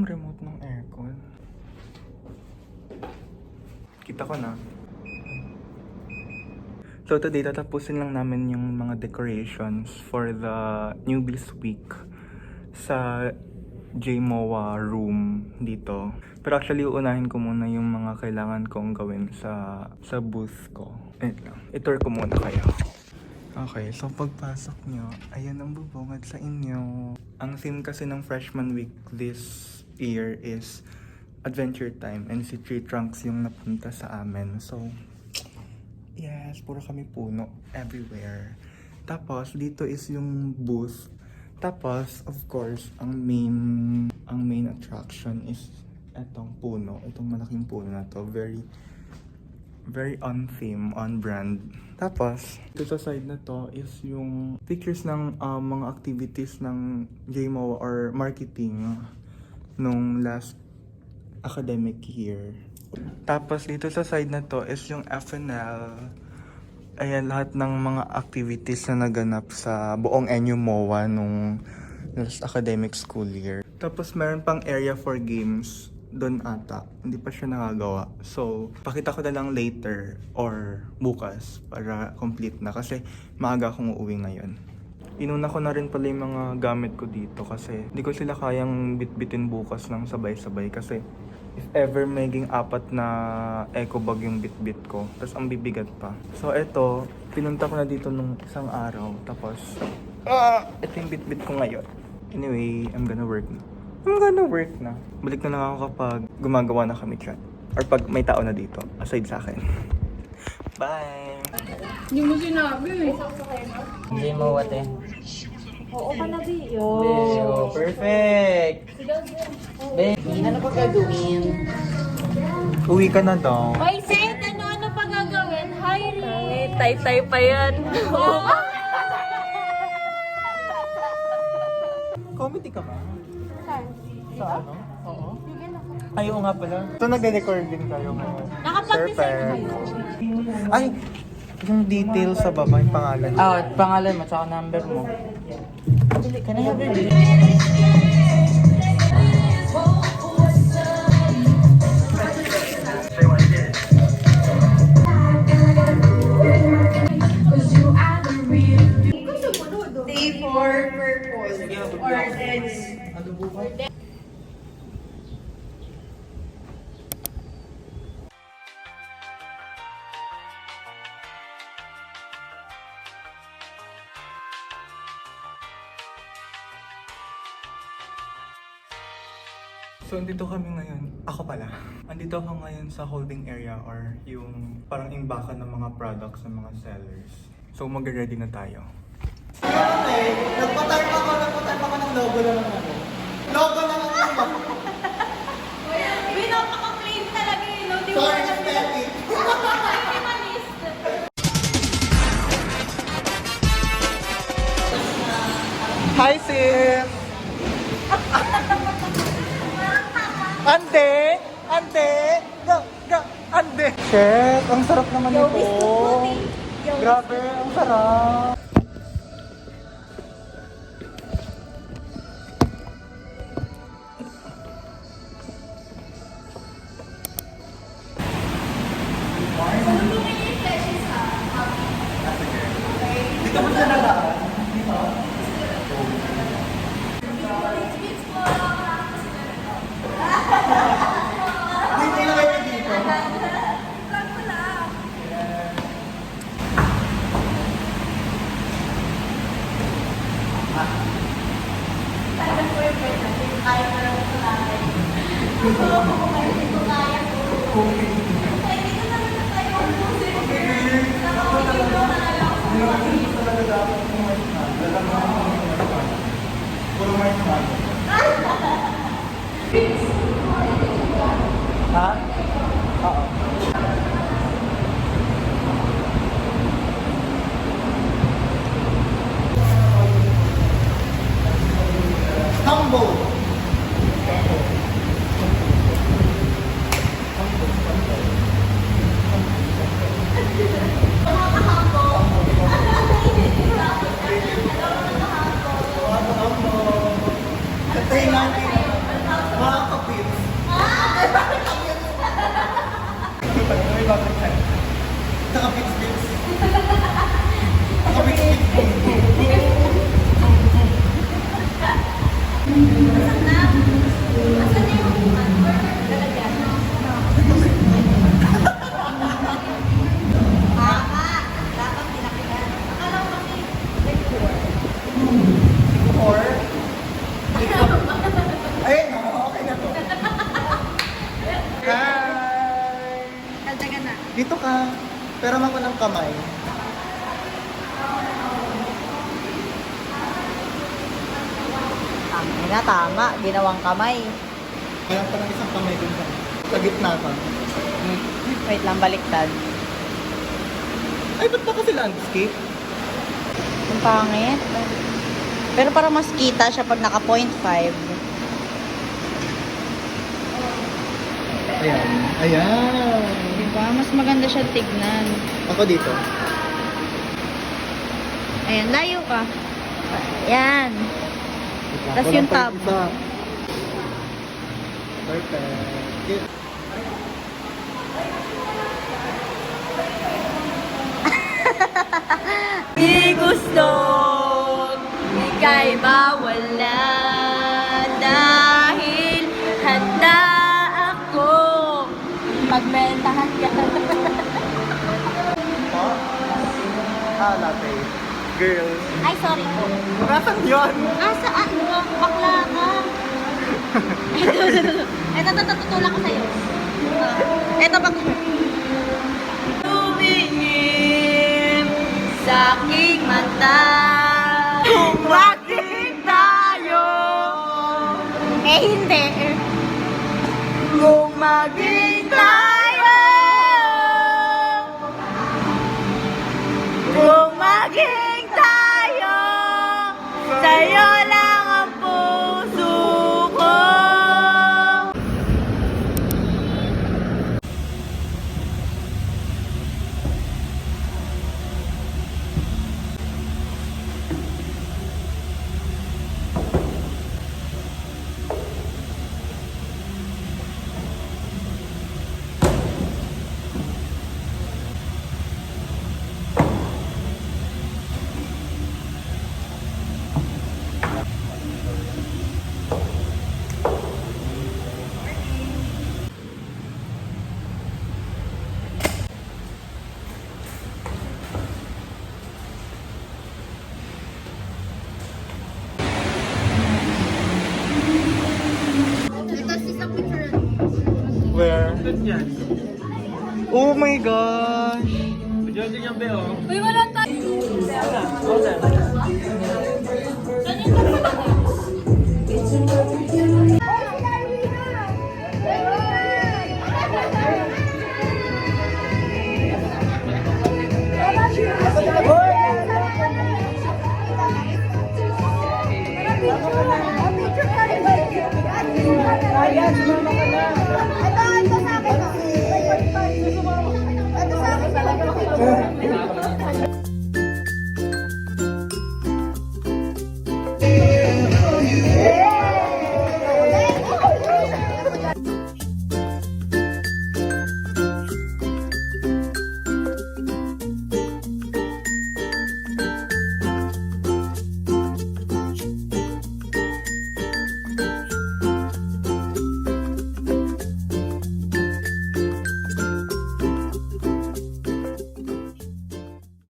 yung remote ng aircon? Kita ko na. So today, tatapusin lang namin yung mga decorations for the Newbies Week sa JMOA room dito. Pero actually, uunahin ko muna yung mga kailangan kong gawin sa booth ko. Wait lang. I-tour ko muna kayo. Okay, so pagpasok nyo, ayan ang bubungad sa inyo. Ang theme kasi ng Freshman Week this year is Adventure Time, and si Tree Trunks yung napunta sa amin. So, yes, puro kami puno everywhere. Tapos, dito is yung booth. Tapos, of course, ang main attraction is etong puno. Itong malaking puno na to. Very on theme, on brand. Tapos, ito sa side na to is yung pictures ng mga activities ng JMO or marketing nung last academic year. Tapos, dito sa side na to is yung FNL. Ayan, lahat ng mga activities na naganap sa buong NU MOA nung last academic school year. Tapos, meron pang area for games doon ata. Hindi pa siya nakagawa. So, pakita ko na lang later or bukas para complete na kasi maaga akong uuwi ngayon. Inuna ko na rin pala yung mga gamit ko dito kasi hindi ko sila kayang bitbitin bukas ng sabay-sabay kasi if ever maging 4 na eco bag yung bitbit ko, tapos ang bibigat pa. So, eto, pinunta ko na dito nung isang araw. Tapos, ito yung bitbit ko ngayon. Anyway, I'm gonna work na. Balik na lang ako kapag gumagawa na kami chat. Or pag may tao na dito, aside sa akin. Bye! Hindi mo sinabi. Hindi mo what eh. Oo ka na, Bio. Yo, perfect! Be, hindi na pa gagawin. Uwi ka na daw. Hoy, Seth! Ano pa gagawin? Hi, Ray! Tay-tay pa yan. Comedy ka ba? Saan? Sa ano? Oo. Ay, oo nga pala. So, nag-recording tayo ngayon. Nakapag-design kayo? Ay, yung details sa baba, yung pangalan. Pangalan mo, tsaka number mo. Can I have your Day for purpose. Or sense. So, andito kami ngayon. Ako pala. Andito ako ngayon sa holding area or yung parang imbakan ng mga products ng mga sellers. So, mag-ready na tayo. Okay, nagpa-type ako ng logo lang ako. Logo lang ako. Pinapaka-plain talaga yun, no? Di mo Sorry, alam aesthetic. minimalist. Hi, sis! Ande! Ande! Chef, ang sarap naman Yo, ito. biscuit pudding. Yo, Grabe, ang sarap. Dito mo siya nalaan? Dito? Dito ilagay ka dito? Ha? Oo. Humble. Katay natin. Mga Dito ka. Pero mo ng kamay. Tama. Ginawang kamay. Kaya pa ng isang kamay dun sa gitna ka. Wait lang, baliktad. Ay, ba't pa kasi landscape? Ang pangit. Pero parang mas kita siya pag naka 0.5. Ayan. Ayan. Diba? Mas maganda siya tignan. Ako dito. Ayan, layo ka. Ayan. Tas yung tab. Isa. Perfect. Di gusto ika'y mawala dahil handa ako magbentahan ka. Latte. Girl. Ay, sorry po. Nasaan yun? Saan ka? Bakla ka. Ito, tutulak ko sa'yo. Ito, bakla. Tumingin sa aking mata. Kung maging tayo. Hindi. Kung maging tayo. Kung maging tayo. Sa'yo lang ang puso ko. Where? Oh my gosh! Uy, wala tayo.